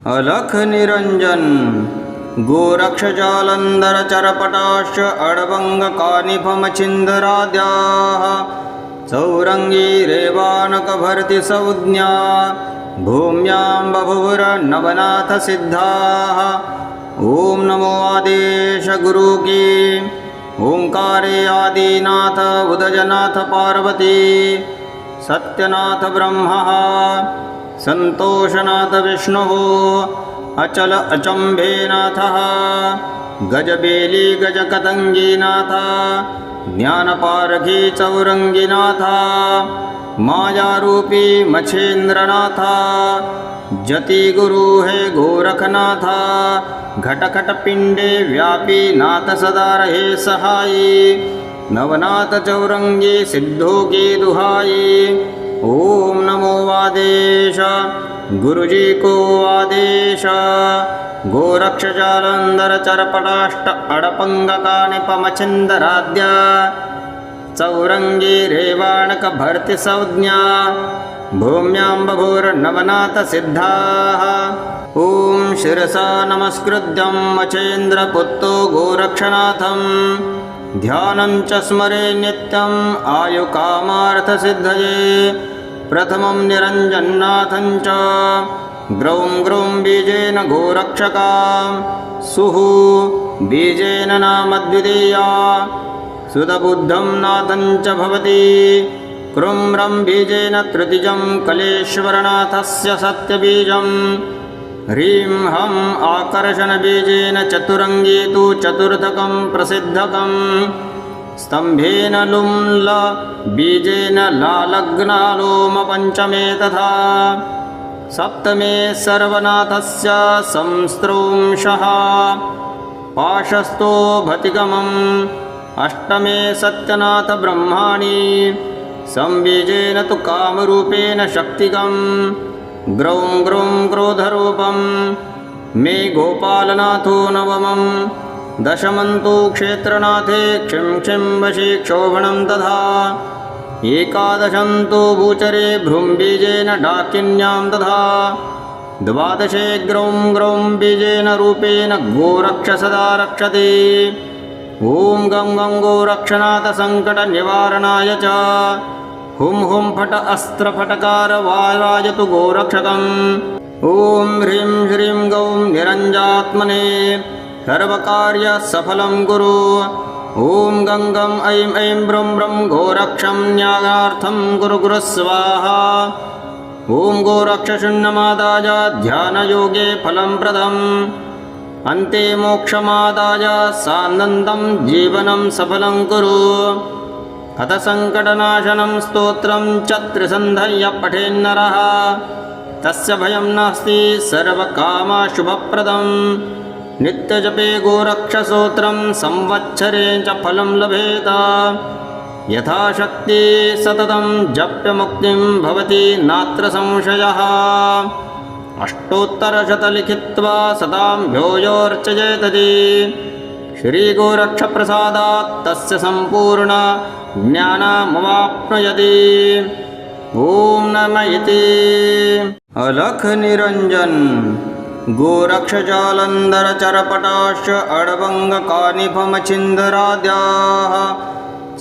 अलख निरंजन गोरक्षजालंधर चरपटाश्च अडवंगकानिफमचिन्दराद्याः चौरंगी रेवानकभर्ति संज्ञा भूम्यां बभुवुर्नवनाथ सिद्धाः। ओम नमो आदेश गुरु की ओंकारे आदिनाथ उदयनाथ पार्वती सत्यनाथ ब्रह्मा संतोषनाथ विष्णुः अचल अचम्भेनाथः गजबेली गजकतंगीनाथ ज्ञानपारखी चौरंगीनाथ मायारूपी मच्छेन्द्रनाथ जति गुरु है गोरखनाथ घटखट पिंडे व्यापी नाथ सदा रहे सहाई नवनाथ चौरंगी सिद्धों की दुहाई। ओम नमो आदेश गुरुजी को आदेश गोरक्षजालंधर चरपटाष्ट अडपंगकानिपमचिन्दराद्या चौरंगी रेवाणक भर्ति संज्ञा भूम्यां बभुवुर्नवनाथ सिद्धाः। ओम शिरसा नमस्कृत्यं मचेन्द्रपुत्रो गोरक्षनाथं ध्यानं च स्मरे नित्यं आयुकामार्थसिद्धये। प्रथमं निरञ्जन्नाथं च ग्रौं ग्रौं बीजेन गोरक्षकां सुः बीजेन नाम द्वितीया सुदबुद्धं नाथं च भवति। क्रुं रं बीजेन तृतीयं कलेश्वरनाथस्य सत्यबीजं ह्रीं हं आकर्षणबीजेन चतुरंगी तु चतुर्थकं प्रसिद्धकं स्तंभेन लुं ल बीजेन लालग्नालोम पंचमे तथा सप्तमे सर्वनाथस्य संस्त्रंशः पाशस्थो भतिगमम् अष्टमे सत्यनाथ ब्रह्माणि संबीजेन तु कामरूपेण शक्तिकं ग्रौं ग्रौं क्रोधरूपं मे गोपालनाथो नवमं दशमन्तु क्षेत्रनाथे क्षिं क्षिं वशी क्षोभणं तथा एकादशन्तु भूचरे भ्रूम्बीजेन डाकिन्यां तथा द्वादशे ग्रौं ग्रौं बीजेन रूपेण गोरक्ष सदा रक्षति। ॐ गं गं गोरक्षनाथ संकटनिवारणाय च हुं हुं फट अस्त्रफटकार वाराजतु गोरक्षकम्। ॐ ह्रीं श्रीं गौं निरञ्जात्मने सर्वकार्यसफलं कुरु। ॐ गं गं ऐं ऐं ब्रं ब्रं गोरक्षं न्यायार्थं कुरु गुरु स्वाहा। ॐ गोरक्षशून्यमादाय ध्यानयोगे फलं प्रदम् अन्ते मोक्षमादाय सानन्दं जीवनं सफलं कुरु। अथ संकटनाशनं स्तोत्रं च त्रिसन्ध्या पठेन्नरः तस्य भयं नास्ति सर्वकामशुभप्रदम्। नित्यजपे गोरक्षस्तोत्रं संवत्सरे च फलं लभेत यथाशक्ति सततं जप्य मुक्तिं भवति नात्र संशयः। अष्टोत्तरशतलिखित्वा सतां भ्योजोर्चयेतति श्रीगोरक्षप्रसादात् तस्य सम्पूर्ण ज्ञानमवाप्नुयति। ॐ नमः इति। अलख निरंजन गोरक्षजालंधर चरपटाश्च अडवंगकानिफमचिन्दराद्याः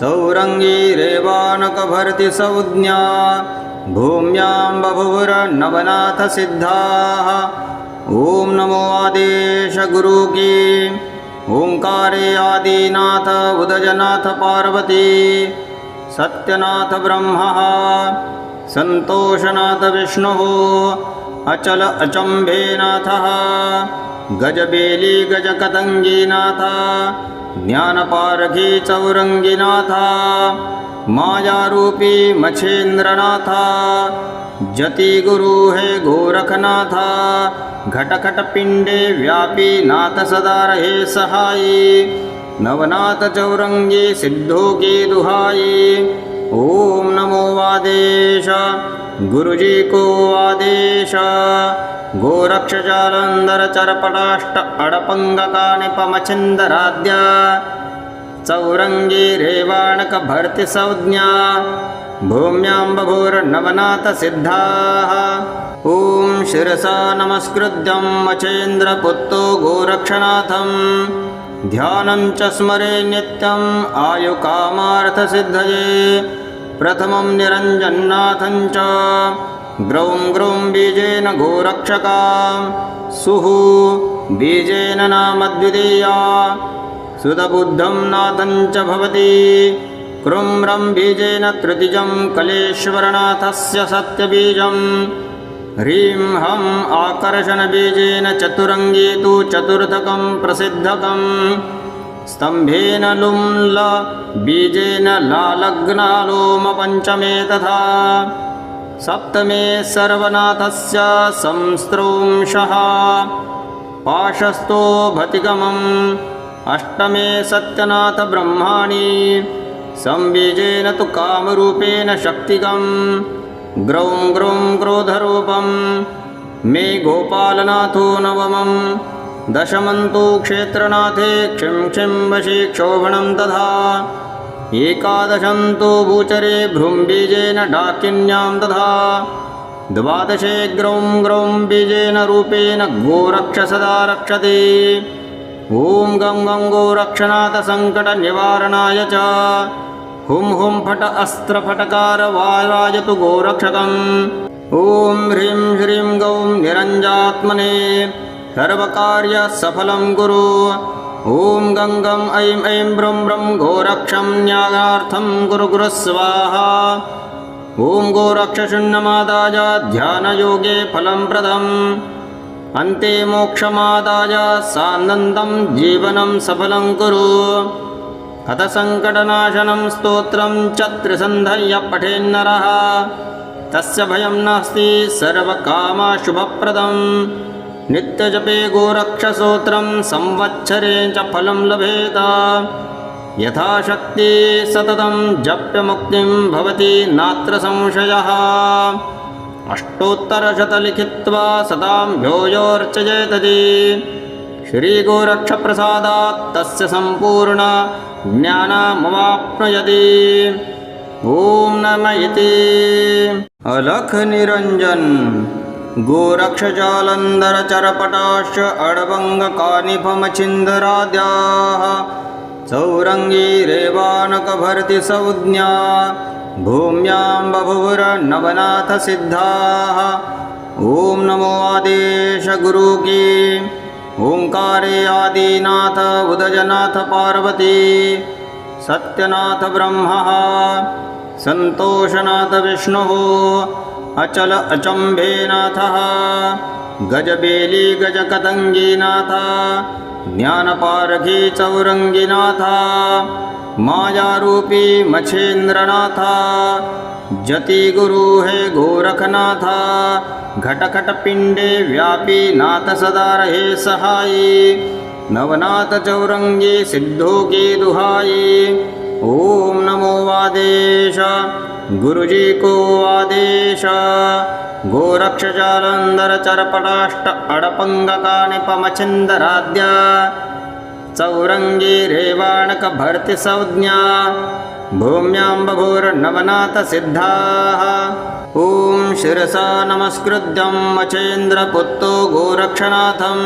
चौरंगी रेवानकभर्ति संज्ञा भूम्यां बभुवुर्नवनाथ सिद्धाः। ओम नमो आदेश गुरु की ओंकारे आदिनाथ उदयनाथ पार्वती सत्यनाथ ब्रह्मा संतोषनाथ विष्णुः अचल अचम्भेनाथः गजबेली गजकतंगीनाथ ज्ञानपारखी चौरंगीनाथ मायारूपी मच्छेन्द्रनाथ जति गुरु है गोरखनाथ घटखट पिंडे व्यापी नाथ सदा रहे सहाई नवनाथ चौरंगी सिद्धों की दुहाई। ओम नमो आदेश गुरुजी को आदेश गोरक्षजालंधर चरपटाष्ट अडपंगकानिपमचिन्दराद्या चौरंगी रेवाणक भर्ति संज्ञा भूम्यां बभुवुर्नवनाथ सिद्धाः। ॐ शिरसा नमस्कृत्यं मचेन्द्रपुत्रो गोरक्षनाथं ध्यानं च स्मरे नित्यम् आयुकामार्थसिद्धये प्रथमं निरञ्जन्नाथं च ग्रौं ग्रौं बीजेन गोरक्षका सुः बीजेन नामद्वितीया सुतबुद्धं नाथं च भवति क्रुं रं बीजेन तृतीयं कलेश्वरनाथस्य सत्यबीजम् ह्रीं हं आकर्षणबीजेन चतुरङ्गी तु चतुर्थकं प्रसिद्धकं स्तम्भेन लुं ल बीजेन लालग्नालोम पञ्चमे तथा सप्तमे सर्वनाथस्य संस्रंशः पाशस्थो भतिगमम् अष्टमे सत्यनाथ ब्रह्माणि संबीजेन तु कामरूपेण शक्तिकम् ग्रौं ग्रौं क्रोधरूपं मे गोपालनाथो नवमं दशमन्तु क्षेत्रनाथे क्षिं क्षिं वशी क्षोभणं तथा एकादशन्तु भूचरे भ्रूम्बीजेन डाकिन्यां तथा द्वादशे ग्रौं ग्रौं बीजेन रूपेण गोरक्ष सदा रक्षति ॐ गं गं गोरक्षनाथसङ्कटनिवारणाय च हुं हुं फट अस्त्रफटकार वारायतु गोरक्षकम् ॐ ह्रीं श्रीं गौं निरञ्जात्मने सर्वकार्यसफलं कुरु ॐ गं गं ऐं ऐं ब्रं ब्रं गोरक्षं न्यायार्थं कुरु गुरु स्वाहा ॐ गोरक्षशून्यमादाय ध्यानयोगे फलं प्रदम् अन्ते मोक्षमादाय सानन्दं जीवनं सफलं कुरु हतसङ्कटनाशनं स्तोत्रं च त्रिसन्धय्य पठेन्नरः तस्य भयं नास्ति सर्वकामशुभप्रदं नित्यजपे गोरक्षसूत्रं संवत्सरे च फलं लभेत यथाशक्ति सततं जप्यमुक्तिं भवति नात्र संशयः अष्टोत्तरशतलिखित्वा सतां भ्योयोर्चयेतति श्रीगोरक्षप्रसादात् तस्य सम्पूर्ण ज्ञानमवाप्नुयति ॐ नमः इति अलख निरञ्जन गोरक्षजालन्धरचरपटाश्च अडवङ्गकानिफमचिन्दराद्याः चौरङ्गी रेवानकभर्ति संज्ञा भूम्यां बभुवुर्नवनाथसिद्धाः ॐ नमो आदेश गुरुकी ओंकारे आदिनाथ उदयनाथ पार्वती सत्यनाथ ब्रह्मः संतोषनाथ विष्णुः अचल अचम्भेनाथः गजबेली गजकतङ्गीनाथ ज्ञानपारखी चौरङ्गीनाथ मायारूपी मच्छेन्द्रनाथ जति गुरु हे गोरखनाथ घटखट पिंडे व्यापी नाथ सदा रहे सहाई नवनाथ चौरंगी सिद्धों की दुहाई ओम नमो आदेश गुरुजी को आदेश गोरक्ष जालंधर चरपटाष्ट अड़पंगकानि पमचिंदराद्य चौरंगी रेवाणक भर्ति संज्ञा भूम्यां बभूर्नवनाथ सिद्धाः ॐ शिरसा नमस्कृत्यं मचेन्द्रपुत्रो गोरक्षनाथं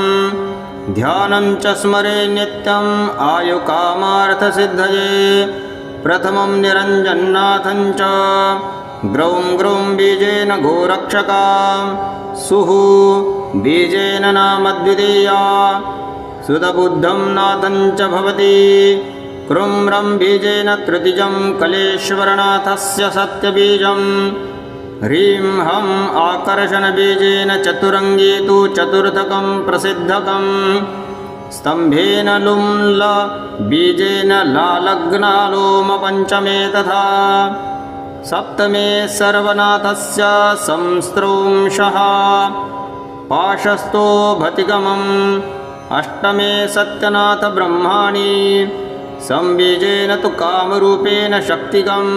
ध्यानं च स्मरे नित्यम् आयुकामार्थसिद्धये प्रथमं निरञ्जन्नाथं च ग्रौं ग्रौं बीजेन गोरक्षका सुः बीजेन नामद्वितीया सुतबुद्धं नाथं च भवति क्रुं रं बीजेन तृतीयं कलेश्वरनाथस्य सत्यबीजम् ह्रीं हं आकर्षणबीजेन चतुरङ्गी तु चतुर्थकं प्रसिद्धकं स्तम्भेन लुं ल बीजेन लालग्नालोम पञ्चमे तथा सप्तमे सर्वनाथस्य संस्रंशः पाशस्थो भतिगमम् अष्टमे सत्यनाथ ब्रह्माणि संबीजेन तु कामरूपेण शक्तिकम्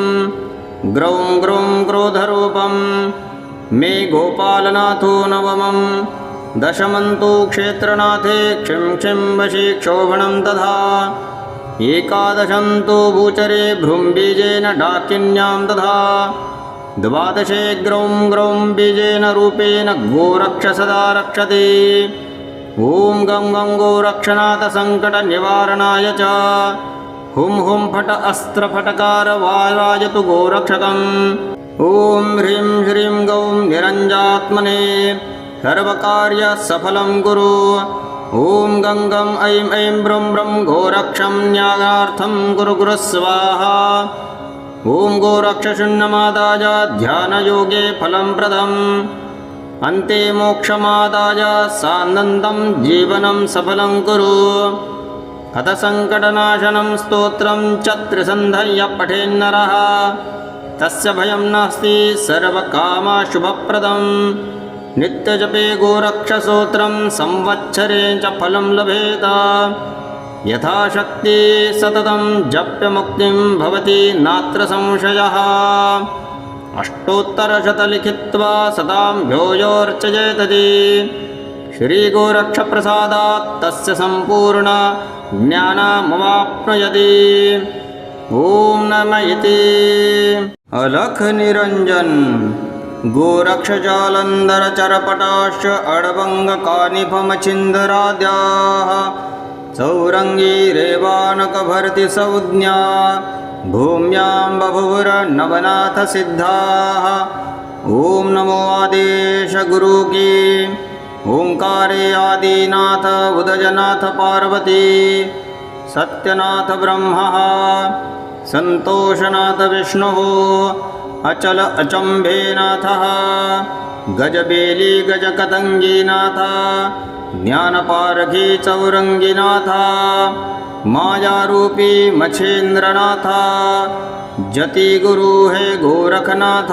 ग्रौं ग्रौं क्रोधरूपं मे गोपालनाथो नवमं दशमन्तु क्षेत्रनाथे क्षिं क्षिं वशी क्षोभणं तथा एकादशन्तु भूचरे भ्रूम्बीजेन डाकिन्यां तथा द्वादशे ग्रौं ग्रौं बीजेन रूपेण गोरक्ष सदा रक्षते। ॐ गं गं गोरक्षनाथ सङ्कटनिवारणाय च हुं हुं फट अस्त्रफटकार वाराजतु गोरक्षकम्। ॐ ह्रीं श्रीं गौं निरञ्जात्मने सर्वकार्यसफलं कुरु। ॐ गं गं ऐं ऐं ब्रं ब्रं गोरक्षं न्यायार्थं कुरु गुरु स्वाहा। ॐ गोरक्षशून्यमादाय ध्यानयोगे फलं प्रदम् अन्ते मोक्षमादाय सानन्दं जीवनं सफलं कुरु। अथ सङ्कटनाशनं स्तोत्रं च त्रिसन्ध्या पठेन्नरः तस्य भयं नास्ति सर्वकामशुभप्रदम्। नित्यजपे गोरक्षसूत्रं संवत्सरे च फलं लभेत। यथाशक्ति सततं जप्य मुक्तिं भवति नात्र संशयः। अष्टोत्तरशतं लिखित्वा सतां भ्योजोर्चयेतति। श्रीगोरक्षप्रसादात् तस्य सम्पूर्ण ज्ञानमवाप्नुयति। ॐ नमः इति। अलख निरञ्जन गोरक्षजालन्धरचरपटाश्च अडवङ्गकानिफमचिन्दराद्याः चौरङ्गी रेवानकभर्ति संज्ञा भूम्यां बभुवुर्नवनाथसिद्धाः। ॐ नमो आदेश गुरुकी ओंकारे आदिनाथ उदयनाथ पार्वती सत्यनाथ ब्रह्मः सन्तोषनाथ विष्णुः अचल अचम्भेनाथः गजबेली गजकतङ्गीनाथ ज्ञानपारखी चौरङ्गीनाथ मायारूपी मच्छेन्द्रनाथ जति गुरु हे गोरखनाथ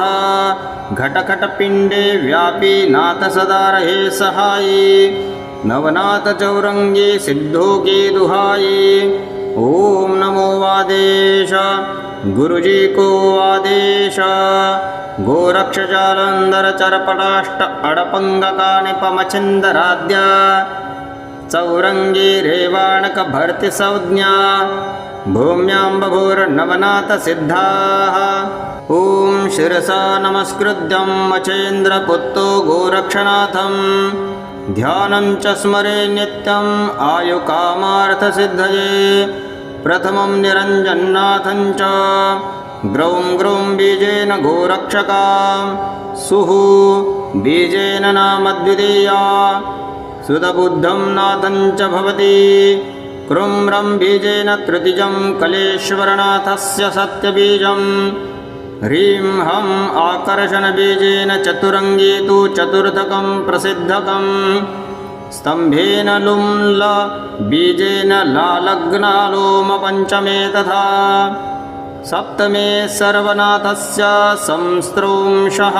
घटखट पिंडे व्यापी नाथ सदा रहे सहाई नवनाथ चौरंगी सिद्धों की दुहाई। ओम नमो आदेश गुरुजी को आदेश गोरक्ष जालंधर चरपटाष्ट अडपंगकानिपमचिंदराद्या चौरंगी रेवाणक भर्ति संज्ञा भूम्यां बभूर्नवनाथ सिद्धाः। ॐ शिरसा नमस्कृत्यं मचेन्द्रपुत्रो गोरक्षनाथं ध्यानं च स्मरे नित्यं आयुकामार्थसिद्धये। प्रथमं निरञ्जन्नाथं च ग्रौं ग्रौं बीजेन गोरक्षकां सुः बीजेन नाम द्वितीया सुदबुद्धं नाथं च भवति। क्रुं रं बीजेन तृतीयं कलेश्वरनाथस्य सत्यबीजम्। ह्रीं हं आकर्षणबीजेन चतुरङ्गी तु चतुर्थकं प्रसिद्धकम्। स्तम्भेन लुं ल बीजेन लालग्नालोम पञ्चमे तथा। सप्तमे सर्वनाथस्य संस्रंशः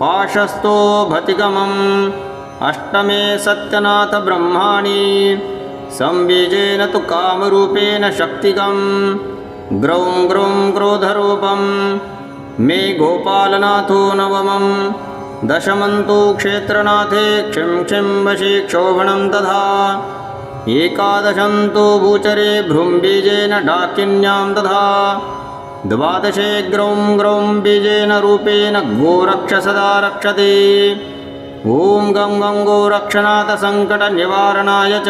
पाशस्थो भतिगमम्। अष्टमे सत्यनाथ ब्रह्माणि संबीजेन तु कामरूपेण शक्तिकम्। ग्रौं ग्रौं क्रोधरूपं मे गोपालनाथो नवमं। दशमन्तु क्षेत्रनाथे क्षिं क्षिं वशी क्षोभणं तथा। एकादशन्तु भूचरे भ्रूम्बीजेन डाकिन्यां तथा। द्वादशे ग्रौं ग्रौं बीजेन रूपेण गोरक्ष सदा रक्षते। ॐ गं गं गोरक्षनाथ सङ्कटनिवारणाय च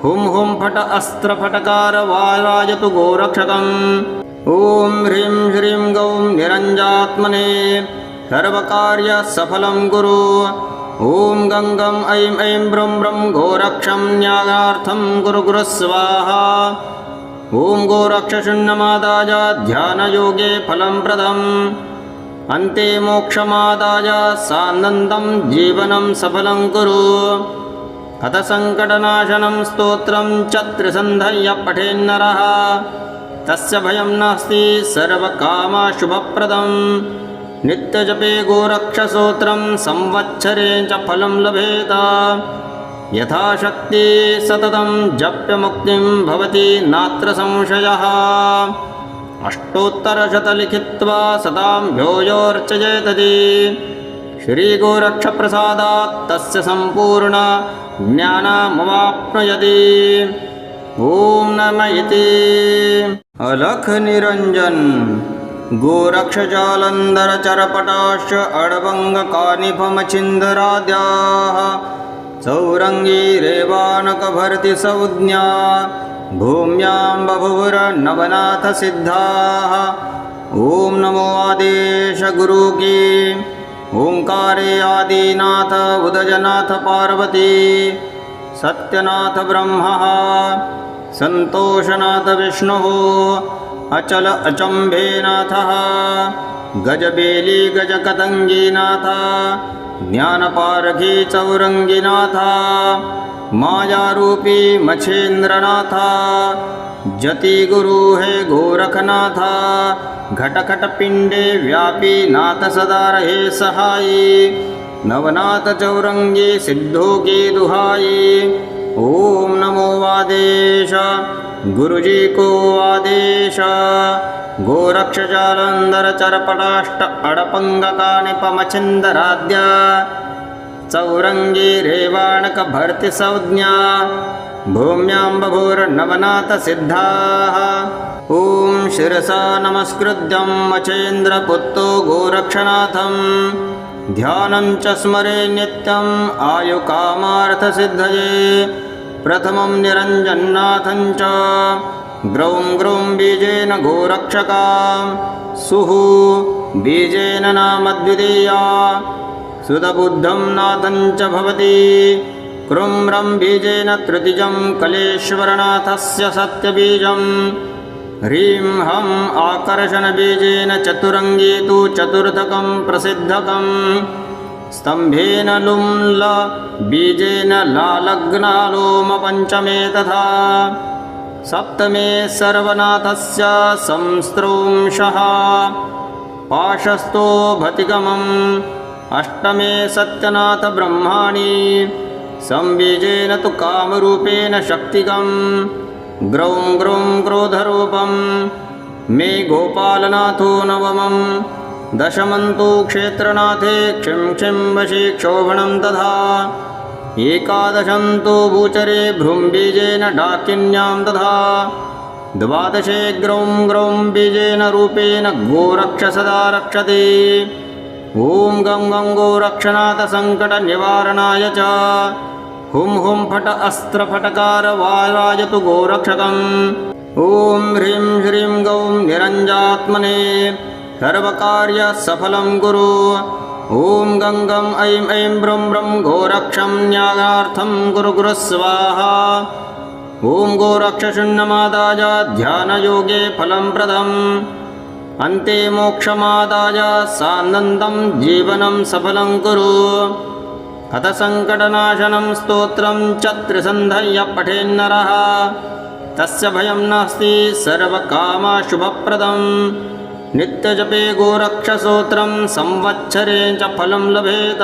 हुं हुं फट अस्त्रफटकार वाराजतु गोरक्षकम्। ॐ ह्रीं श्रीं गौं निरञ्जात्मने सर्वकार्यसफलं कुरु। ॐ गं गं ऐं ऐं ब्रं ब्रं गोरक्षं न्यायार्थं कुरु गुरु स्वाहा। ॐ गोरक्षशून्यमादाय ध्यानयोगे फलं प्रदम् अन्ते मोक्षमादाय सानन्दं जीवनं सफलं कुरु। अथ सङ्कटनाशनं स्तोत्रं च त्रिसन्ध्या पठेन्नरः तस्य भयं नास्ति सर्वकामशुभप्रदम्। नित्यजपे गोरक्षसूत्रं संवत्सरे च फलं लभेत। यथाशक्ति सततं जप्य मुक्तिं भवति नात्र संशयः। अष्टोत्तरशतं लिखित्वा सतां भ्योजोर्चयेतति। श्रीगोरक्षप्रसादात् तस्य सम्पूर्ण ज्ञानमवाप्नुयति। ॐ नमः इति। अलख निरञ्जन गोरक्षजालन्धरचरपटाश्च अडभङ्गकानिफमच्छिन्दराद्याः चौरङ्गी रेवानकभर्तिसंज्ञा भूम्यां बभुवुर्नवनाथसिद्धाः। ॐ नमो आदेश गुरु की ओंकारे आदिनाथ उदयनाथ पार्वती सत्यनाथ ब्रह्मा संतोषनाथ विष्णुः अचल अचम्भेनाथः गजबेली गजकतङ्गीनाथ ज्ञानपारखी चौरङ्गीनाथ मायारूपी मच्छेन्द्रनाथ जति गुरु है गोरखनाथ घटखट पिंडे व्यापी नाथ सदा रहे सहाई नवनाथ चौरंगी सिद्धों की दुहाई। ओम नमो आदेश गुरुजी को आदेश गोरक्ष जालंधर चरपटाष्ट अडपंगकानिपमच्छिन्दराद्या चौरंगी रेवाणक भर्ति संज्ञा भूम्यां बभूर्नवनाथ सिद्धाः। ॐ शिरसा नमस्कृत्यं मच्छेन्द्रपुत्रो गोरक्षनाथं ध्यानं च स्मरे नित्यं आयुकामार्थसिद्धये प्रथमं निरञ्जन्नाथं च ग्रौं ग्रौं बीजेन गोरक्षकां सुः बीजेन नाम द्वितीया सुतबुद्धं नाथं च भवति क्रुं रं बीजेन तृतीयं कलेश्वरनाथस्य सत्यबीजं ह्रीं हं आकर्षणबीजेन चतुरङ्गी तु चतुर्थकं प्रसिद्धकं स्तम्भेन लुं ल बीजेन लालग्नालोम पञ्चमे तथा सप्तमे सर्वनाथस्य संस्रंशः पाशस्थो भतिगमम् अष्टमे सत्यनाथ ब्रह्माणि संबीजेन तु कामरूपेण शक्तिकं ग्रौं ग्रौं क्रोधरूपं मे गोपालनाथो नवमं दशमं तु क्षेत्रनाथे क्षिं क्षिं वशी क्षोभणं तथा एकादशं तु भूचरे भ्रूम्बीजेन डाकिन्यां तथा द्वादशे ग्रौं ग्रौं बीजेन रूपेण गोरक्ष सदा रक्षते। ॐ गं गं गोरक्षनाथ सङ्कटनिवारणाय च हुं हुं फट अस्त्रफटकार वारायतु गोरक्षकम् ॐ ह्रीं श्रीं गौं निरञ्जात्मने सर्वकार्यसफलं कुरु। ॐ गं गं ऐं ऐं ब्रं ब्रं गोरक्षं न्यायार्थं कुरु गुरु स्वाहा। ॐ गोरक्षशून्यमादाय ध्यानयोगे फलं प्रदम् अन्ते मोक्षमादाय सानन्दं जीवनं सफलं कुरु। अथ सङ्कटनाशनं स्तोत्रं च त्रिसन्धय्य पठेन्नरः तस्य भयं नास्ति सर्वकामशुभप्रदं नित्यजपे गोरक्षसूत्रं संवत्सरे च फलं लभेत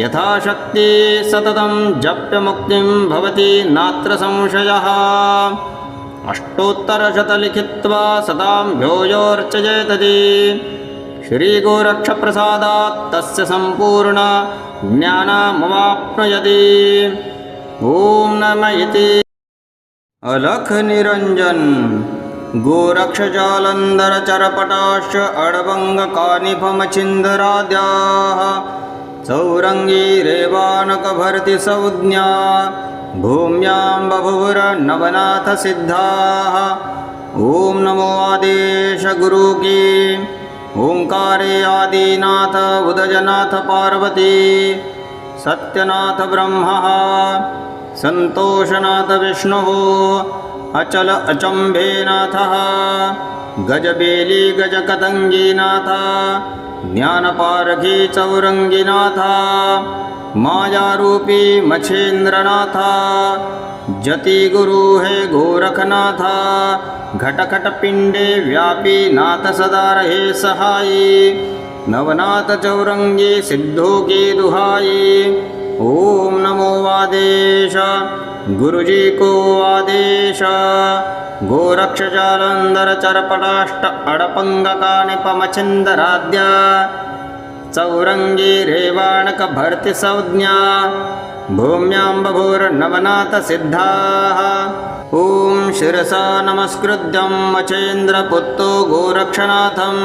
यथाशक्ति सततं जप्य मुक्तिं भवति नात्र संशयः। अष्टोत्तरशतलिखित्वा सतां भ्योजोर्चयेतति श्रीगोरक्षप्रसादात् तस्य सम्पूर्ण ज्ञानमवाप्नुयति। ॐ नमः इति अलख निरंजन गोरक्ष जालंधर चरपटाश्च अडभङ्गकानिफमच्छिन्दराद्याः चौरङ्गी रेवानकभर्ति संज्ञा भूम्यां बभुवुर्नवनाथ सिद्धाः। ॐ नमो आदेश गुरु की ओंकारे आदिनाथ उदयनाथ पार्वती सत्यनाथ ब्रह्मा संतोषनाथ विष्णुः अचल अचम्भेनाथः गजबेली गजकतङ्गीनाथ ज्ञानपारखी चौरङ्गीनाथ मायारूपी मच्छेन्द्रनाथ जति गुरु है गोरखनाथ घटखट पिंडे व्यापी नाथ सदा रहे सहाई नवनाथ चौरंगी सिद्धों की दुहाई। ओम नमो आदेश गुरुजी को आदेश गोरक्ष जालंधर चरपटाष्ट अडपंगकानिपमच्छिन्दराद्या चौरंगी रेवाणक भर्ति संज्ञा भूम्यां बभूर्नवनाथसिद्धाः ॐ शिरसा नमस्कृत्यं मचेन्द्रपुत्रो गोरक्षनाथं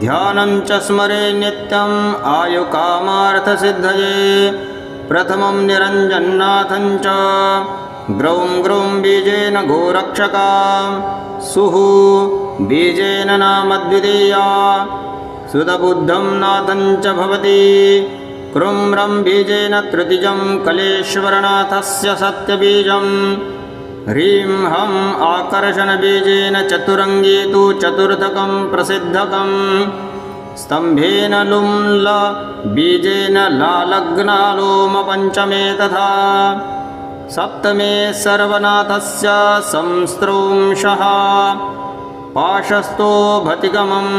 ध्यानं च स्मरे नित्यम् आयुकामार्थसिद्धये प्रथमं निरञ्जन्नाथं च ग्रौं ग्रौं बीजेन गोरक्षका सुः बीजेन नामद्वितीया सुतबुद्धं नाथं च भवति क्रुं रं बीजेन तृतीयं कलेश्वरनाथस्य सत्यबीजं ह्रीं हं आकर्षणबीजेन चतुरङ्गी तु चतुर्थकं प्रसिद्धकं स्तम्भेन लुं ल बीजेन लालग्नालोम पञ्चमे तथा सप्तमे सर्वनाथस्य संस्रंशः पाशस्थो भतिगमम्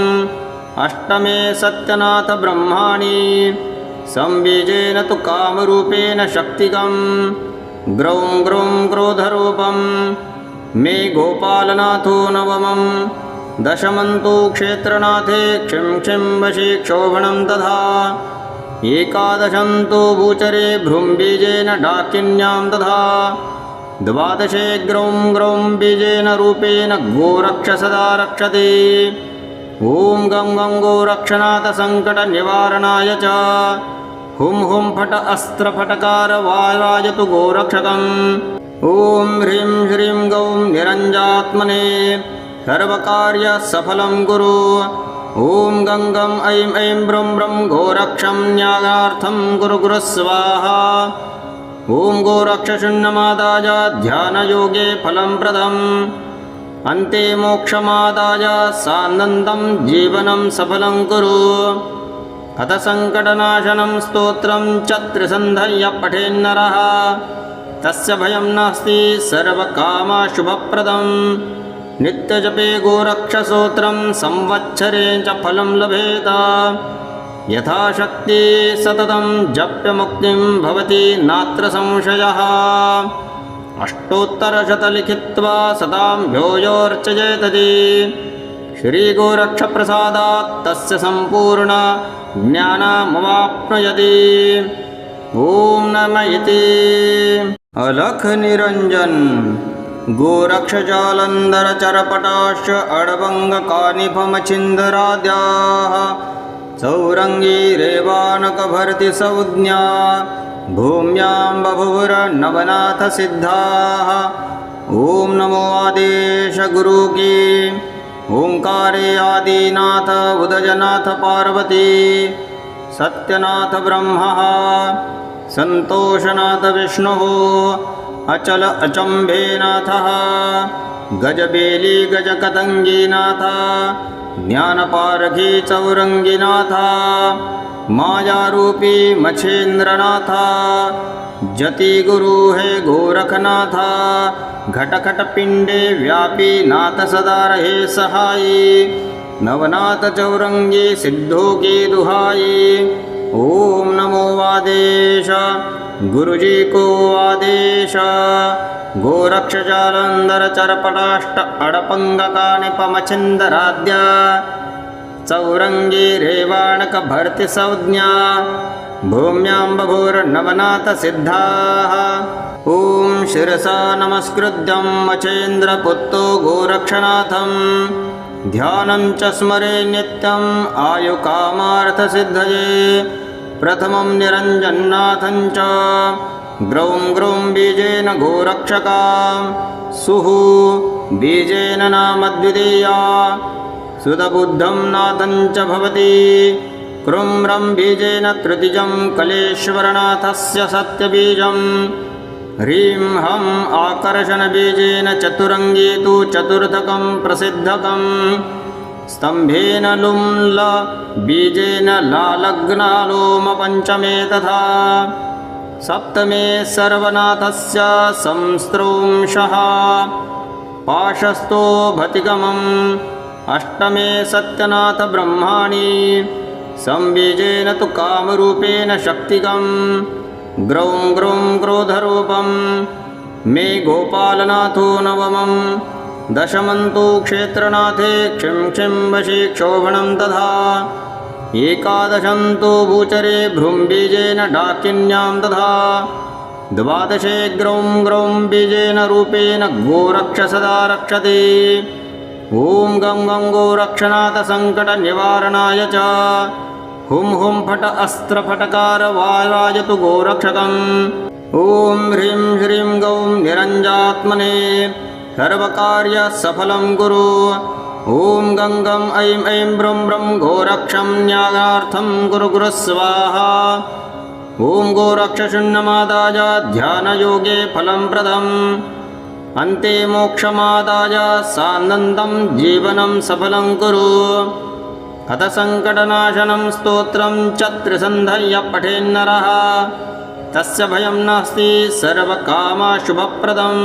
अष्टमे सत्यनाथ ब्रह्माणि संबीजेन तु कामरूपेण शक्तिकं ग्रौं ग्रौं क्रोधरूपं मे गोपालनाथो नवमं दशमन्तु क्षेत्रनाथे क्षिं क्षिं वशी क्षोभणं तथा एकादशन्तु भूचरे भ्रूम्बीजेन डाकिन्यां तथा द्वादशे ग्रौं ग्रौं बीजेन रूपेण गोरक्षसदा रक्षति ॐ गं गं गोरक्षनाथसङ्कटनिवारणाय च हुं हुं फट अस्त्रफटकार वारायतु गोरक्षकम् ॐ ह्रीं श्रीं गौं निरञ्जात्मने सर्वकार्यसफलं कुरु ॐ गं गं ऐं ऐं ब्रं ब्रं गोरक्षं न्यायार्थं कुरु गुरु स्वाहा ॐ गोरक्षशून्यमादाय ध्यानयोगे फलं प्रदम् अन्ते मोक्षमादाय सानन्दं जीवनं सफलं कुरु अथ सङ्कटनाशनं स्तोत्रं च त्रिसन्धय्य पठेन्नरः तस्य भयं नास्ति सर्वकामशुभप्रदं नित्यजपे गोरक्षसूत्रं संवत्सरे च फलं लभेत यथाशक्ति सततं जप्यमुक्तिं भवति नात्र संशयः अष्टोत्तरशतलिखित्वा सतां भ्योजोर्चयेतति श्रीगोरक्षप्रसादात् तस्य सम्पूर्ण ज्ञानमवाप्नुयति ॐ नमः इति अलख निरञ्जन गोरक्षजालन्धरचरपटाश्च अडभङ्गकानिफमच्छिन्दराद्याः सौरङ्गी रेवानकभर्ति संज्ञा भूम्यां बभूवुर्नवनाथसिद्धाः ॐ नमो आदेश गुरु की ओंकारे आदिनाथ उदयनाथ पार्वती सत्यनाथ ब्रह्मा संतोषनाथ विष्णुः अचल अचम्भेनाथः गजबेली गजकतङ्गीनाथ ज्ञानपारखी चौरङ्गीनाथ मायारूपी मच्छेन्द्रनाथ जति गुरु है गोरखनाथ घटखट पिंडे व्यापी नाथ सदा रहे सहाई नवनाथ चौरंगी सिद्धों की दुहाई ओम नमो आदेश गुरुजी को आदेश गोरक्ष जालंधर चरपटाष्ट अड़पंगकानि पमचिंदराद्य चौरंगी रेवाणक भर्ति संज्ञा भूम्यां बभूर्नवनाथ सिद्धाः ॐ शिरसा नमस्कृत्यं मचेन्द्रपुत्रो गोरक्षनाथं ध्यानं च स्मरे नित्यम् आयुकामार्थसिद्धये प्रथमं निरञ्जन्नाथं च ग्रौं ग्रौं बीजेन गोरक्षका सुः बीजेन नामद्वितीया सुतबुद्धं नाथं च भवति क्रुं रं बीजेन तृतीयं कलेश्वरनाथस्य सत्यबीजं ह्रीं हं आकर्षणबीजेन चतुरङ्गी तु चतुर्थकं प्रसिद्धकं स्तम्भेन लुं ल बीजेन लालग्नालोम पञ्चमे तथा सप्तमे सर्वनाथस्य संस्रंशः पाशस्थो भतिगमम् अष्टमे सत्यनाथ ब्रह्माणि संबीजेन तु कामरूपेण शक्तिकं ग्रौं ग्रौं क्रोधरूपं मे गोपालनाथो नवमं दशमन्तु क्षेत्रनाथे क्षिं क्षिं वशी क्षोभणं तथा एकादशं तु भूचरे भ्रूम्बीजेन डाकिन्यां तथा 12 ग्रौं ग्रौं बीजेन रूपेण गोरक्ष सदा रक्षते ॐ गं गं गोरक्षनाथ सङ्कटनिवारणाय च हुं हुं फट अस्त्रफटकार वारायतु गोरक्षकम् ॐ ह्रीं श्रीं गौं निरञ्जात्मने सर्वकार्यसफलं कुरु ॐ गं गं ऐं ऐं ब्रं ब्रं गोरक्षं न्यागार्थं कुरु गुरु स्वाहा ॐ गोरक्षशून्यमादाय ध्यानयोगे फलं प्रदम् अन्ते मोक्षमादाय सानन्दं जीवनं सफलं कुरु अथ सङ्कटनाशनं स्तोत्रं च त्रिसन्धय्य पठेन्नरः तस्य भयं नास्ति सर्वकामशुभप्रदम्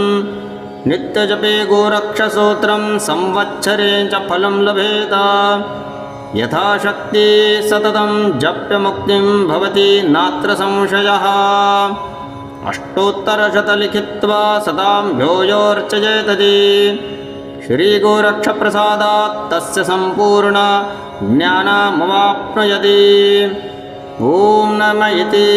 नित्यजपे गोरक्षस्तोत्रं संवत्सरे च फलं लभेत यथाशक्ति सततं जप्य मुक्तिं भवति नात्र संशयः अष्टोत्तरशतलिखित्वा सतां भ्योजोर्चयेतति श्रीगोरक्षप्रसादात् तस्य सम्पूर्ण ज्ञानमवाप्नुयति ॐ नमः इति।